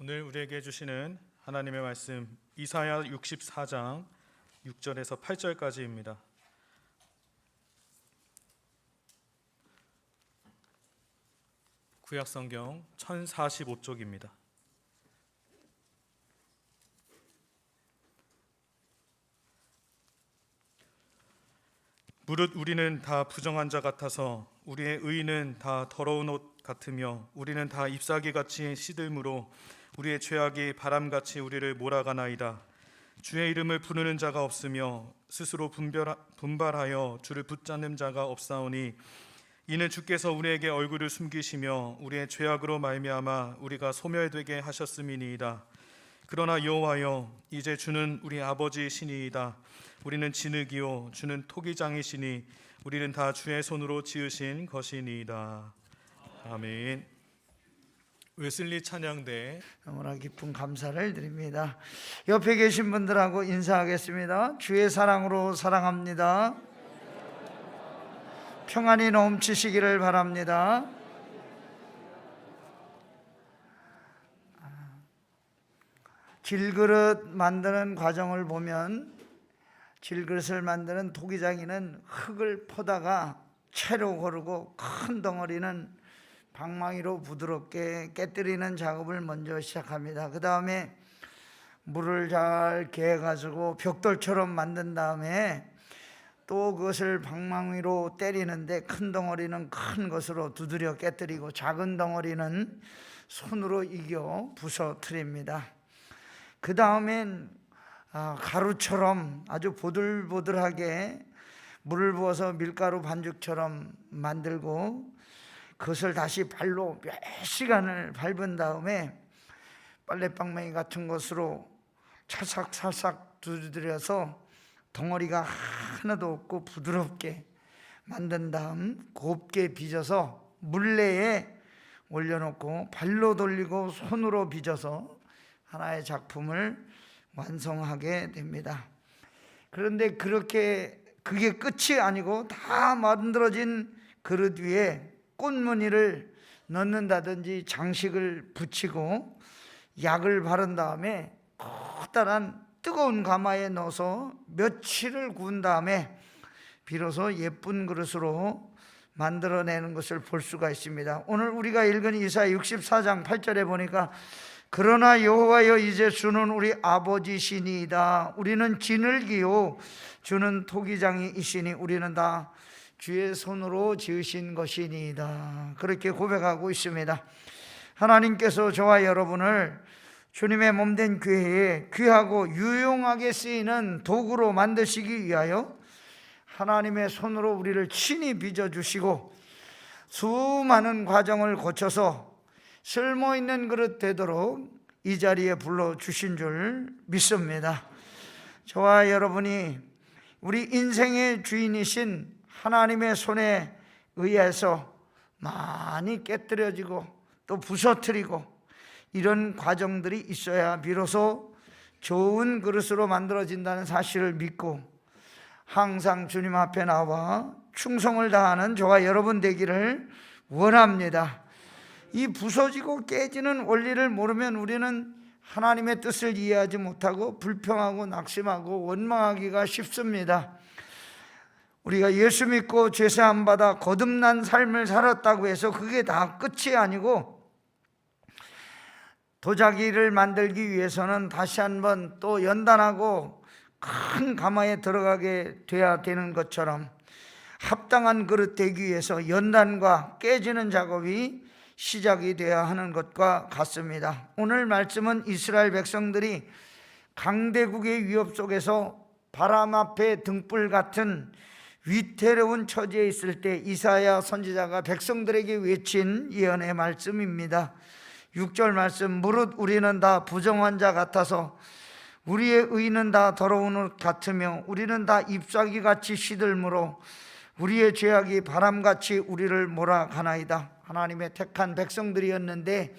오늘 우리에게 주시는 하나님의 말씀 이사야 64장 6절에서 8절까지입니다. 구약성경 1045쪽입니다. 무릇 우리는 다 부정한 자 같아서 우리의 의는 다 더러운 옷 같으며 우리는 다 잎사귀같이 시들므로 우리의 죄악이 바람같이 우리를 몰아가나이다. 주의 이름을 부르는 자가 없으며 스스로 분발하여 주를 붙잡는 자가 없사오니 이는 주께서 우리에게 얼굴을 숨기시며 우리의 죄악으로 말미암아 우리가 소멸되게 하셨음이니이다. 그러나 여호와여, 이제 주는 우리 아버지시니이다. 우리는 진흙이요 주는 토기장이시니 우리는 다 주의 손으로 지으신 것이니이다. 아멘. 웨슬리 찬양대 너무나 깊은 감사를 드립니다. 옆에 계신 분들하고 인사하겠습니다. 주의 사랑으로 사랑합니다. 평안이 넘치시기를 바랍니다. 질그릇 만드는 과정을 보면 질그릇을 만드는 토기장이는 흙을 퍼다가 채로 고르고 큰 덩어리는 방망이로 부드럽게 깨뜨리는 작업을 먼저 시작합니다. 그 다음에 물을 잘 개가지고 벽돌처럼 만든 다음에 또 그것을 방망이로 때리는데 큰 덩어리는 큰 것으로 두드려 깨뜨리고 작은 덩어리는 손으로 이겨 부서뜨립니다. 그 다음엔 가루처럼 아주 보들보들하게 물을 부어서 밀가루 반죽처럼 만들고 그것을 다시 발로 몇 시간을 밟은 다음에 빨래방망이 같은 것으로 찰싹찰싹 두드려서 덩어리가 하나도 없고 부드럽게 만든 다음 곱게 빚어서 물레에 올려놓고 발로 돌리고 손으로 빚어서 하나의 작품을 완성하게 됩니다. 그런데 그게 끝이 아니고 다 만들어진 그릇 위에 꽃무늬를 넣는다든지 장식을 붙이고 약을 바른 다음에 커다란 뜨거운 가마에 넣어서 며칠을 구운 다음에 비로소 예쁜 그릇으로 만들어내는 것을 볼 수가 있습니다. 오늘 우리가 읽은 이사야 64장 8절에 보니까 그러나 여호와여, 이제 주는 우리 아버지시니이다. 우리는 진흙이요 주는 토기장이시니 우리는 다 주의 손으로 지으신 것이니이다. 그렇게 고백하고 있습니다. 하나님께서 저와 여러분을 주님의 몸된 교회에 귀하고 유용하게 쓰이는 도구로 만드시기 위하여 하나님의 손으로 우리를 친히 빚어주시고 수많은 과정을 거쳐서 쓸모있는 그릇 되도록 이 자리에 불러주신 줄 믿습니다. 저와 여러분이 우리 인생의 주인이신 하나님의 손에 의해서 많이 깨뜨려지고 또 부서뜨리고 이런 과정들이 있어야 비로소 좋은 그릇으로 만들어진다는 사실을 믿고 항상 주님 앞에 나와 충성을 다하는 저와 여러분 되기를 원합니다. 이 부서지고 깨지는 원리를 모르면 우리는 하나님의 뜻을 이해하지 못하고 불평하고 낙심하고 원망하기가 쉽습니다. 우리가 예수 믿고 죄사함 받아 거듭난 삶을 살았다고 해서 그게 다 끝이 아니고 도자기를 만들기 위해서는 다시 한번 또 연단하고 큰 가마에 들어가게 돼야 되는 것처럼 합당한 그릇 되기 위해서 연단과 깨지는 작업이 시작이 되어야 하는 것과 같습니다. 오늘 말씀은 이스라엘 백성들이 강대국의 위협 속에서 바람 앞에 등불 같은 위태로운 처지에 있을 때 이사야 선지자가 백성들에게 외친 예언의 말씀입니다. 6절 말씀, 무릇 우리는 다 부정한 자 같아서 우리의 의는 다 더러운 옷 같으며 우리는 다 잎사귀같이 시들므로 우리의 죄악이 바람같이 우리를 몰아가나이다. 하나님의 택한 백성들이었는데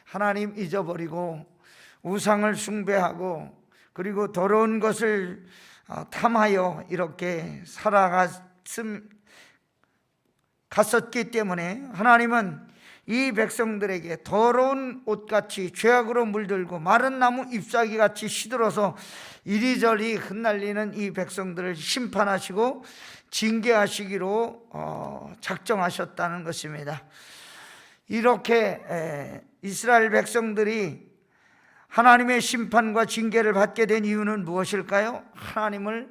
하나님 잊어버리고 우상을 숭배하고 그리고 더러운 것을 탐하여 이렇게 살아갔었기 때문에 하나님은 이 백성들에게 더러운 옷같이 죄악으로 물들고 마른 나무 잎사귀같이 시들어서 이리저리 흩날리는 이 백성들을 심판하시고 징계하시기로 작정하셨다는 것입니다. 이렇게 이스라엘 백성들이 하나님의 심판과 징계를 받게 된 이유는 무엇일까요? 하나님을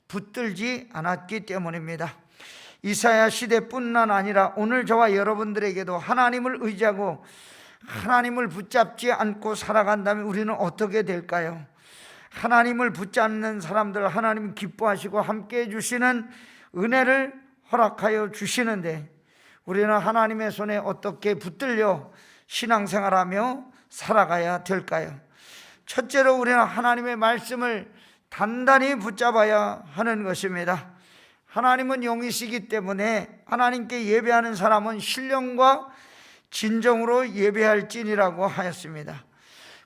붙들지 않았기 때문입니다. 이사야 시대뿐만 아니라 오늘 저와 여러분들에게도 하나님을 의지하고 하나님을 붙잡지 않고 살아간다면 우리는 어떻게 될까요? 하나님을 붙잡는 사람들 하나님 기뻐하시고 함께 해주시는 은혜를 허락하여 주시는데 우리는 하나님의 손에 어떻게 붙들려 신앙생활하며 살아가야 될까요? 첫째로 우리는 하나님의 말씀을 단단히 붙잡아야 하는 것입니다. 하나님은 영이시기 때문에 하나님께 예배하는 사람은 신령과 진정으로 예배할지니라고 하였습니다.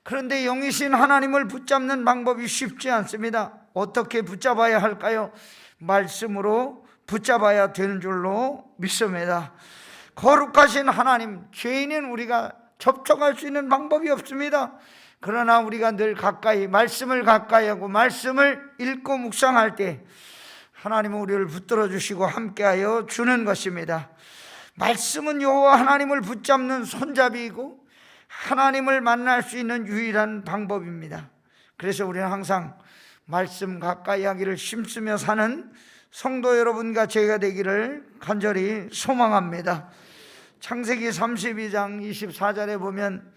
그런데 영이신 하나님을 붙잡는 방법이 쉽지 않습니다. 어떻게 붙잡아야 할까요? 말씀으로 붙잡아야 되는 줄로 믿습니다. 거룩하신 하나님, 죄인인 우리가 접촉할 수 있는 방법이 없습니다. 그러나 우리가 늘 가까이 말씀을 가까이 하고 말씀을 읽고 묵상할 때 하나님은 우리를 붙들어 주시고 함께하여 주는 것입니다. 말씀은 여호와 하나님을 붙잡는 손잡이이고 하나님을 만날 수 있는 유일한 방법입니다. 그래서 우리는 항상 말씀 가까이 하기를 힘쓰며 사는 성도 여러분과 제가 되기를 간절히 소망합니다. 창세기 32장 24절에 보면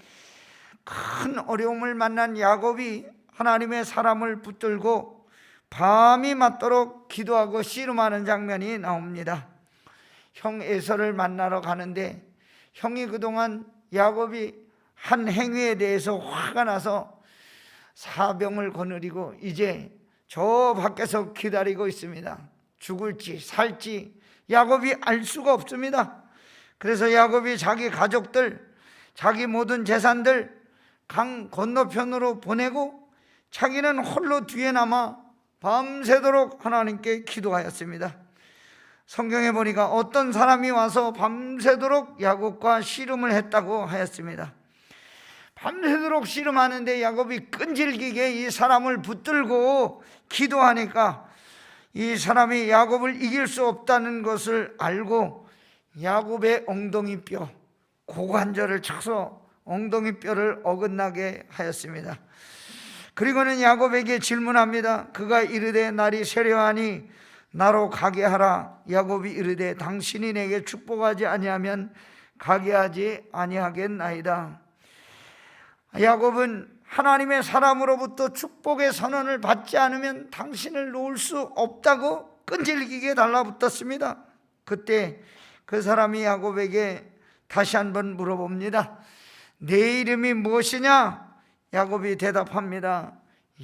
큰 어려움을 만난 야곱이 하나님의 사람을 붙들고 밤이 맞도록 기도하고 씨름하는 장면이 나옵니다. 형 에서를 만나러 가는데 형이 그동안 야곱이 한 행위에 대해서 화가 나서 사병을 거느리고 이제 저 밖에서 기다리고 있습니다. 죽을지 살지 야곱이 알 수가 없습니다. 그래서 야곱이 자기 가족들, 자기 모든 재산들 강 건너편으로 보내고 자기는 홀로 뒤에 남아 밤새도록 하나님께 기도하였습니다. 성경에 보니까 어떤 사람이 와서 밤새도록 야곱과 씨름을 했다고 하였습니다. 밤새도록 씨름하는데 야곱이 끈질기게 이 사람을 붙들고 기도하니까 이 사람이 야곱을 이길 수 없다는 것을 알고 야곱의 엉덩이뼈, 고관절을 쳐서 엉덩이뼈를 어긋나게 하였습니다. 그리고는 야곱에게 질문합니다. 그가 이르되 날이 세려하니 나로 가게 하라. 야곱이 이르되 당신이 내게 축복하지 아니하면 가게 하지 아니하겠나이다. 야곱은 하나님의 사람으로부터 축복의 선언을 받지 않으면 당신을 놓을 수 없다고 끈질기게 달라붙었습니다. 그때 그 사람이 야곱에게 다시 한번 물어봅니다. 내 이름이 무엇이냐? 야곱이 대답합니다.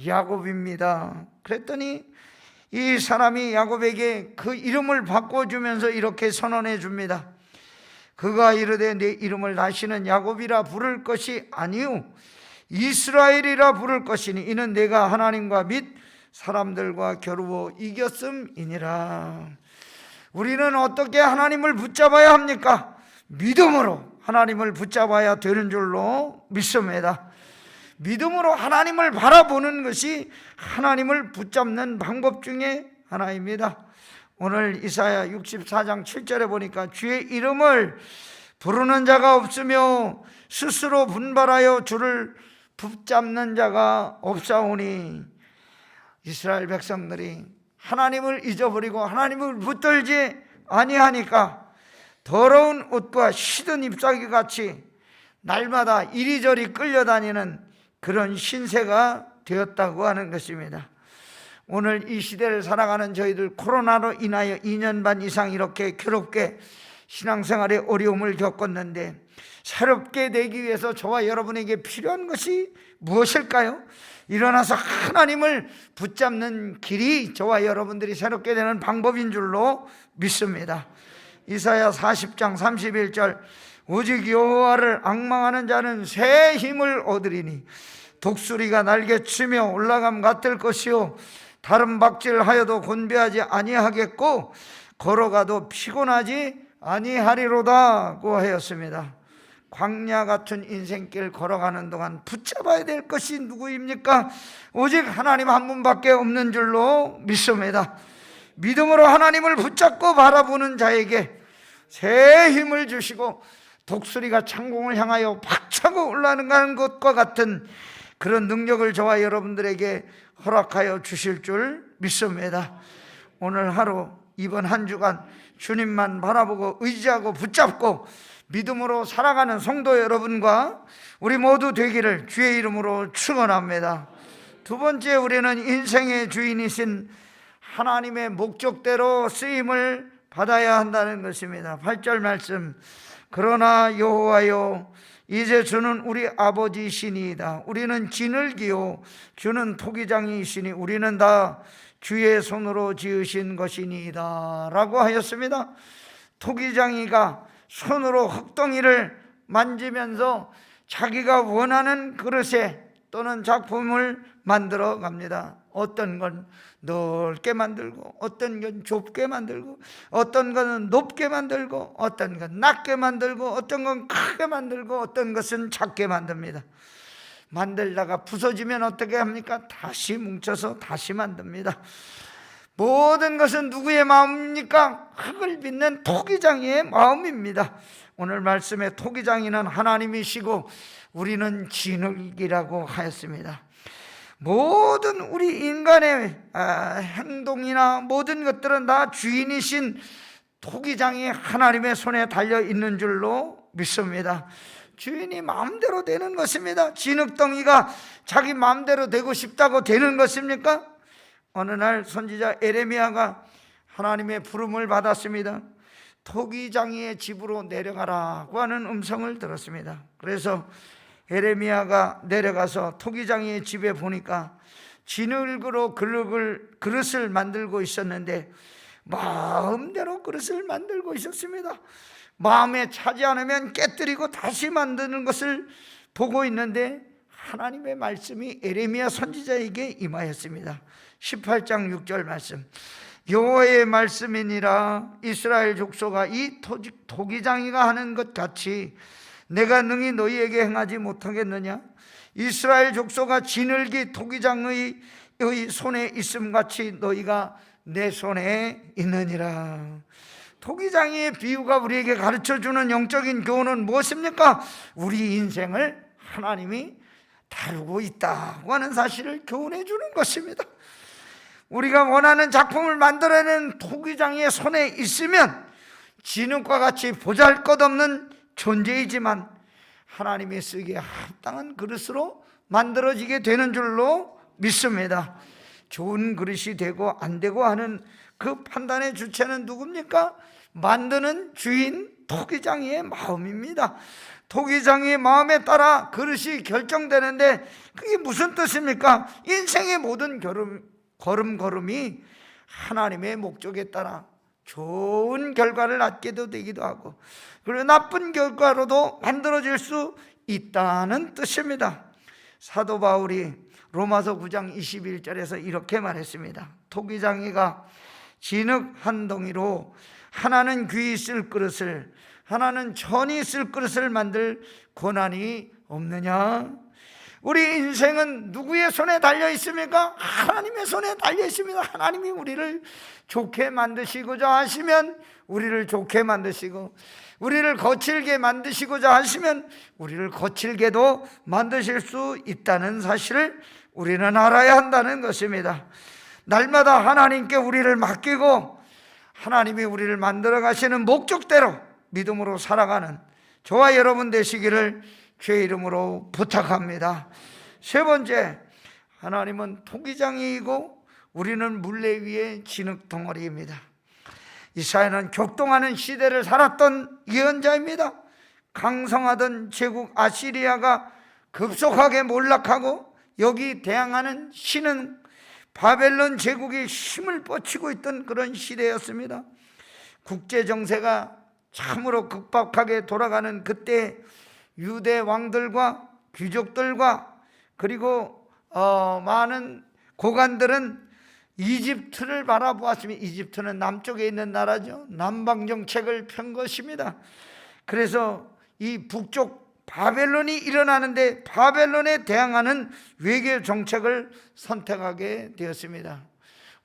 야곱입니다. 그랬더니 이 사람이 야곱에게 그 이름을 바꿔주면서 이렇게 선언해 줍니다. 그가 이르되 내 이름을 다시는 야곱이라 부를 것이 아니요 이스라엘이라 부를 것이니 이는 내가 하나님과 및 사람들과 겨루어 이겼음이니라. 우리는 어떻게 하나님을 붙잡아야 합니까? 믿음으로 하나님을 붙잡아야 되는 줄로 믿습니다. 믿음으로 하나님을 바라보는 것이 하나님을 붙잡는 방법 중에 하나입니다. 오늘 이사야 64장 7절에 보니까 주의 이름을 부르는 자가 없으며 스스로 분발하여 주를 붙잡는 자가 없사오니 이스라엘 백성들이 하나님을 잊어버리고 하나님을 붙들지 아니하니까 더러운 옷과 시든 잎사귀 같이 날마다 이리저리 끌려다니는 그런 신세가 되었다고 하는 것입니다. 오늘 이 시대를 살아가는 저희들 코로나로 인하여 2년 반 이상 이렇게 괴롭게 신앙생활에 어려움을 겪었는데 새롭게 되기 위해서 저와 여러분에게 필요한 것이 무엇일까요? 일어나서 하나님을 붙잡는 길이 저와 여러분들이 새롭게 되는 방법인 줄로 믿습니다. 이사야 40장 31절 오직 여호와를 앙망하는 자는 새 힘을 얻으리니 독수리가 날개치며 올라감 같을 것이요 다른 박질하여도 곤배하지 아니하겠고 걸어가도 피곤하지 아니하리로다고 하였습니다. 광야 같은 인생길 걸어가는 동안 붙잡아야 될 것이 누구입니까? 오직 하나님 한 분밖에 없는 줄로 믿습니다. 믿음으로 하나님을 붙잡고 바라보는 자에게 새 힘을 주시고 독수리가 창공을 향하여 박차고 올라가는 것과 같은 그런 능력을 저와 여러분들에게 허락하여 주실 줄 믿습니다. 오늘 하루, 이번 한 주간 주님만 바라보고 의지하고 붙잡고 믿음으로 살아가는 성도 여러분과 우리 모두 되기를 주의 이름으로 축원합니다. 두 번째, 우리는 인생의 주인이신 하나님의 목적대로 쓰임을 받아야 한다는 것입니다. 8절 말씀, 그러나 여호와여 이제 주는 우리 아버지시니이다. 우리는 지늘기요 주는 토기장이시니 우리는 다 주의 손으로 지으신 것이니이다 라고 하였습니다. 토기장이가 손으로 흙덩이를 만지면서 자기가 원하는 그릇에 또는 작품을 만들어 갑니다. 어떤 건 넓게 만들고, 어떤 건 좁게 만들고, 어떤 건 높게 만들고, 어떤 건 낮게 만들고, 어떤 건 크게 만들고, 어떤 것은 작게 만듭니다. 만들다가 부서지면 어떻게 합니까? 다시 뭉쳐서 다시 만듭니다. 모든 것은 누구의 마음입니까? 흙을 빚는 토기장이의 마음입니다. 오늘 말씀에 토기장이는 하나님이시고 우리는 진흙이라고 하였습니다. 모든 우리 인간의 행동이나 모든 것들은 다 주인이신 토기장이 하나님의 손에 달려 있는 줄로 믿습니다. 주인이 마음대로 되는 것입니다. 진흙덩이가 자기 마음대로 되고 싶다고 되는 것입니까? 어느 날 선지자 에레미야가 하나님의 부름을 받았습니다. 토기장이의 집으로 내려가라고 하는 음성을 들었습니다. 그래서 에레미야가 내려가서 토기장이의 집에 보니까 진흙으로 그릇을 만들고 있었는데 마음대로 그릇을 만들고 있었습니다. 마음에 차지 않으면 깨뜨리고 다시 만드는 것을 보고 있는데 하나님의 말씀이 에레미야 선지자에게 임하였습니다. 18장 6절 말씀, 여호와의 말씀이니라 이스라엘 족속아 이 토기장이가 하는 것 같이 내가 능히 너희에게 행하지 못하겠느냐? 이스라엘 족속아 진흙이 토기장의 손에 있음같이 너희가 내 손에 있느니라. 토기장이의 비유가 우리에게 가르쳐주는 영적인 교훈은 무엇입니까? 우리 인생을 하나님이 다루고 있다고 하는 사실을 교훈해 주는 것입니다. 우리가 원하는 작품을 만들어내는 토기장이의 손에 있으면 진흙과 같이 보잘것없는 존재이지만 하나님이 쓰기에 합당한 그릇으로 만들어지게 되는 줄로 믿습니다. 좋은 그릇이 되고 안 되고 하는 그 판단의 주체는 누굽니까? 만드는 주인 토기장이의 마음입니다. 토기장이의 마음에 따라 그릇이 결정되는데 그게 무슨 뜻입니까? 인생의 모든 걸음걸음이 하나님의 목적에 따라 좋은 결과를 낳게 되기도 하고 그리고 나쁜 결과로도 만들어질 수 있다는 뜻입니다. 사도 바울이 로마서 9장 21절에서 이렇게 말했습니다. 토기장이가 진흙 한 덩이로 하나는 귀 있을 그릇을 하나는 천이 있을 그릇을 만들 권한이 없느냐? 우리 인생은 누구의 손에 달려 있습니까? 하나님의 손에 달려 있습니다. 하나님이 우리를 좋게 만드시고자 하시면 우리를 좋게 만드시고 우리를 거칠게 만드시고자 하시면 우리를 거칠게도 만드실 수 있다는 사실을 우리는 알아야 한다는 것입니다. 날마다 하나님께 우리를 맡기고 하나님이 우리를 만들어 가시는 목적대로 믿음으로 살아가는 저와 여러분 되시기를 주의 이름으로 부탁합니다. 세 번째, 하나님은 토기장이고 우리는 물레 위의 진흙 덩어리입니다. 이사야는 격동하는 시대를 살았던 예언자입니다. 강성하던 제국 아시리아가 급속하게 몰락하고 여기 대항하는 신은 바벨론 제국이 힘을 뻗치고 있던 그런 시대였습니다. 국제 정세가 참으로 급박하게 돌아가는 그때 유대 왕들과 귀족들과 그리고 많은 고관들은 이집트를 바라보았습니다. 이집트는 남쪽에 있는 나라죠. 남방 정책을 편 것입니다. 그래서 이 북쪽 바벨론이 일어나는데 바벨론에 대항하는 외교 정책을 선택하게 되었습니다.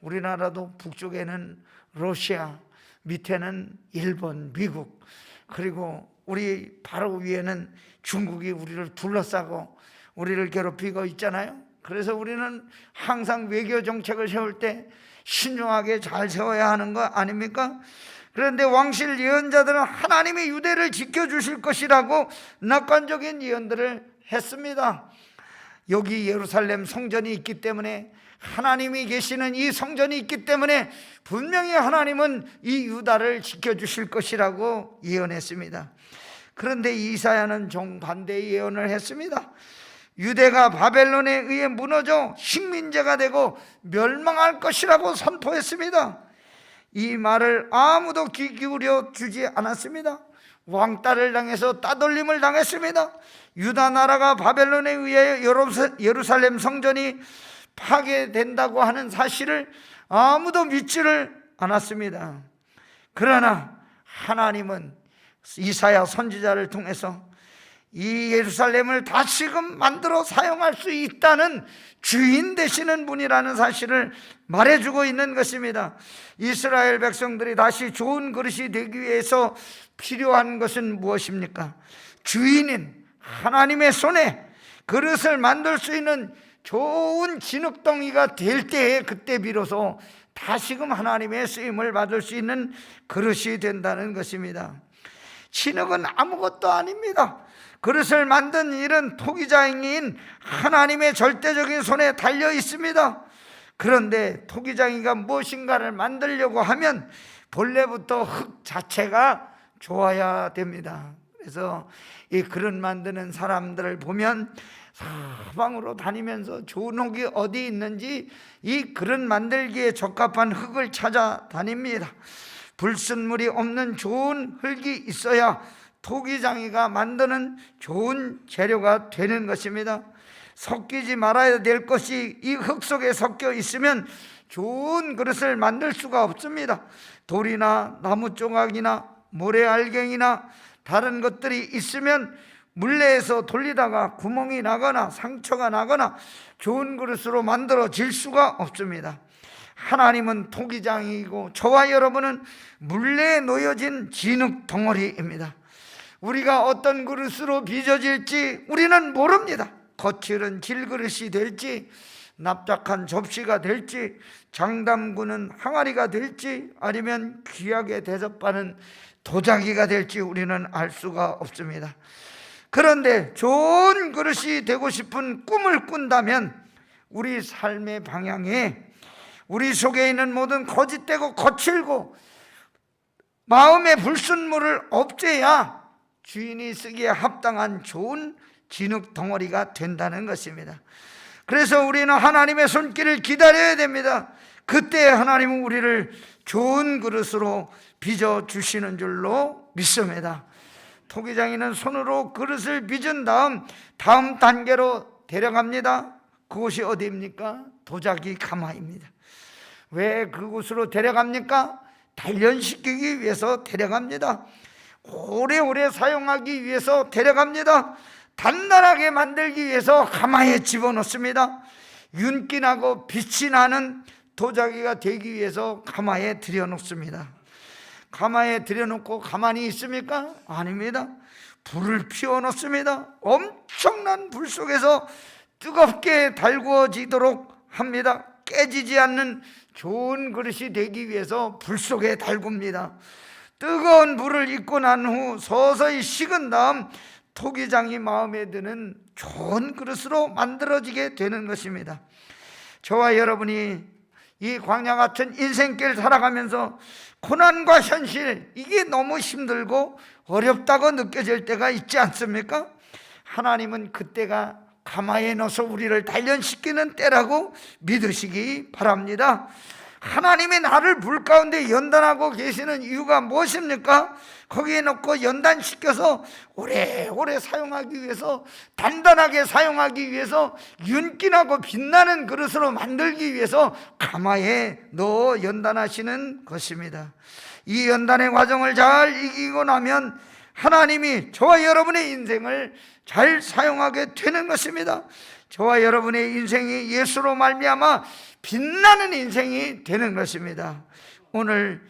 우리나라도 북쪽에는 러시아, 밑에는 일본, 미국, 그리고 우리 바로 위에는 중국이 우리를 둘러싸고 우리를 괴롭히고 있잖아요. 그래서 우리는 항상 외교 정책을 세울 때 신중하게 잘 세워야 하는 거 아닙니까? 그런데 왕실 예언자들은 하나님이 유대를 지켜주실 것이라고 낙관적인 예언들을 했습니다. 여기 예루살렘 성전이 있기 때문에, 하나님이 계시는 이 성전이 있기 때문에 분명히 하나님은 이 유다를 지켜주실 것이라고 예언했습니다. 그런데 이사야는 정반대의 예언을 했습니다. 유대가 바벨론에 의해 무너져 식민지가 되고 멸망할 것이라고 선포했습니다. 이 말을 아무도 귀 기울여 주지 않았습니다. 왕따를 당해서 따돌림을 당했습니다. 유다 나라가 바벨론에 의해 예루살렘 성전이 파괴된다고 하는 사실을 아무도 믿지를 않았습니다. 그러나 하나님은 이사야 선지자를 통해서 이 예루살렘을 다시금 만들어 사용할 수 있다는 주인 되시는 분이라는 사실을 말해주고 있는 것입니다. 이스라엘 백성들이 다시 좋은 그릇이 되기 위해서 필요한 것은 무엇입니까? 주인인 하나님의 손에 그릇을 만들 수 있는 좋은 진흙덩이가 될 때에, 그때 비로소 다시금 하나님의 쓰임을 받을 수 있는 그릇이 된다는 것입니다. 진흙은 아무것도 아닙니다. 그릇을 만든 일은 토기장인 하나님의 절대적인 손에 달려 있습니다. 그런데 토기장이가 무엇인가를 만들려고 하면 본래부터 흙 자체가 좋아야 됩니다. 그래서 이 그릇 만드는 사람들을 보면 사방으로 다니면서 좋은 흙이 어디 있는지 이 그릇 만들기에 적합한 흙을 찾아다닙니다. 불순물이 없는 좋은 흙이 있어야 토기장이가 만드는 좋은 재료가 되는 것입니다. 섞이지 말아야 될 것이 이 흙 속에 섞여 있으면 좋은 그릇을 만들 수가 없습니다. 돌이나 나무 조각이나 모래알갱이나 다른 것들이 있으면 물레에서 돌리다가 구멍이 나거나 상처가 나거나 좋은 그릇으로 만들어질 수가 없습니다. 하나님은 토기장이고 저와 여러분은 물레에 놓여진 진흙 덩어리입니다. 우리가 어떤 그릇으로 빚어질지 우리는 모릅니다. 거칠은 질그릇이 될지, 납작한 접시가 될지, 장담구는 항아리가 될지, 아니면 귀하게 대접받는 도자기가 될지 우리는 알 수가 없습니다. 그런데 좋은 그릇이 되고 싶은 꿈을 꾼다면 우리 삶의 방향에 우리 속에 있는 모든 거짓되고 거칠고 마음의 불순물을 없애야 주인이 쓰기에 합당한 좋은 진흙 덩어리가 된다는 것입니다. 그래서 우리는 하나님의 손길을 기다려야 됩니다. 그때 하나님은 우리를 좋은 그릇으로 빚어주시는 줄로 믿습니다. 토기장이는 손으로 그릇을 빚은 다음 단계로 데려갑니다. 그곳이 어디입니까? 도자기 가마입니다. 왜 그곳으로 데려갑니까? 단련시키기 위해서 데려갑니다. 오래오래 사용하기 위해서 데려갑니다. 단단하게 만들기 위해서 가마에 집어넣습니다. 윤기나고 빛이 나는 도자기가 되기 위해서 가마에 들여놓습니다. 가마에 들여놓고 가만히 있습니까? 아닙니다. 불을 피워놓습니다. 엄청난 불 속에서 뜨겁게 달구어지도록 합니다. 깨지지 않는 좋은 그릇이 되기 위해서 불 속에 달굽니다. 뜨거운 불을 입고 난 후 서서히 식은 다음 토기장이 마음에 드는 좋은 그릇으로 만들어지게 되는 것입니다. 저와 여러분이 이 광야 같은 인생길 살아가면서 고난과 현실, 이게 너무 힘들고 어렵다고 느껴질 때가 있지 않습니까? 하나님은 그때가 가마에 넣어서 우리를 단련시키는 때라고 믿으시기 바랍니다. 하나님의 나를 불 가운데 연단하고 계시는 이유가 무엇입니까? 거기에 넣고 연단시켜서 오래오래 사용하기 위해서, 단단하게 사용하기 위해서, 윤기나고 빛나는 그릇으로 만들기 위해서 가마에 넣어 연단하시는 것입니다. 이 연단의 과정을 잘 이기고 나면 하나님이 저와 여러분의 인생을 잘 사용하게 되는 것입니다. 저와 여러분의 인생이 예수로 말미암아 빛나는 인생이 되는 것입니다. 오늘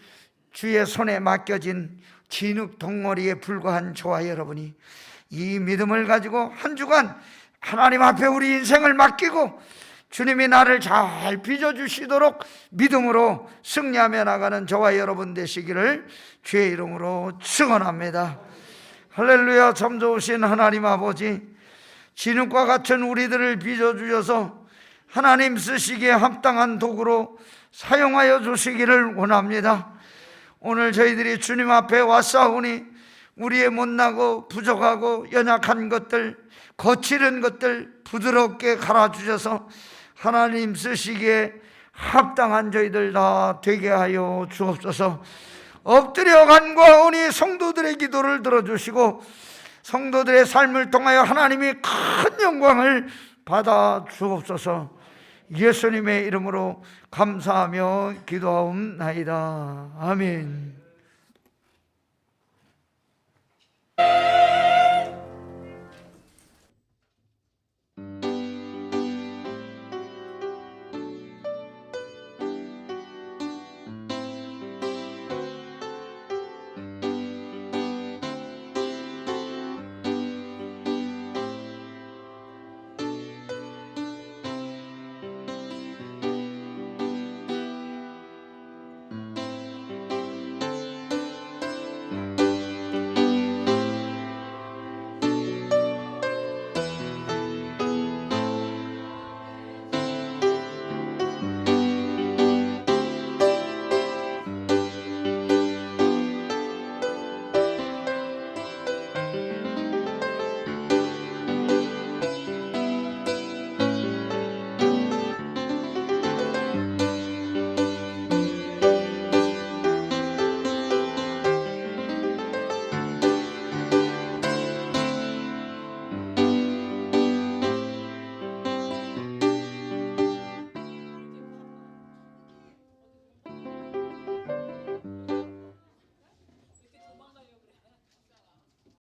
주의 손에 맡겨진 진흙 덩어리에 불과한 저와 여러분이 이 믿음을 가지고 한 주간 하나님 앞에 우리 인생을 맡기고 주님이 나를 잘 빚어주시도록 믿음으로 승리하며 나가는 저와 여러분 되시기를 주의 이름으로 축원합니다. 할렐루야. 참 좋으신 하나님 아버지, 진흙과 같은 우리들을 빚어주셔서 하나님 쓰시기에 합당한 도구로 사용하여 주시기를 원합니다. 오늘 저희들이 주님 앞에 왔사오니 우리의 못나고 부족하고 연약한 것들, 거칠은 것들 부드럽게 갈아주셔서 하나님 쓰시기에 합당한 저희들 다 되게 하여 주옵소서. 엎드려 간구하오니 성도들의 기도를 들어주시고 성도들의 삶을 통하여 하나님이 큰 영광을 받아 주옵소서. 예수님의 이름으로 감사하며 기도하옵나이다. 아멘.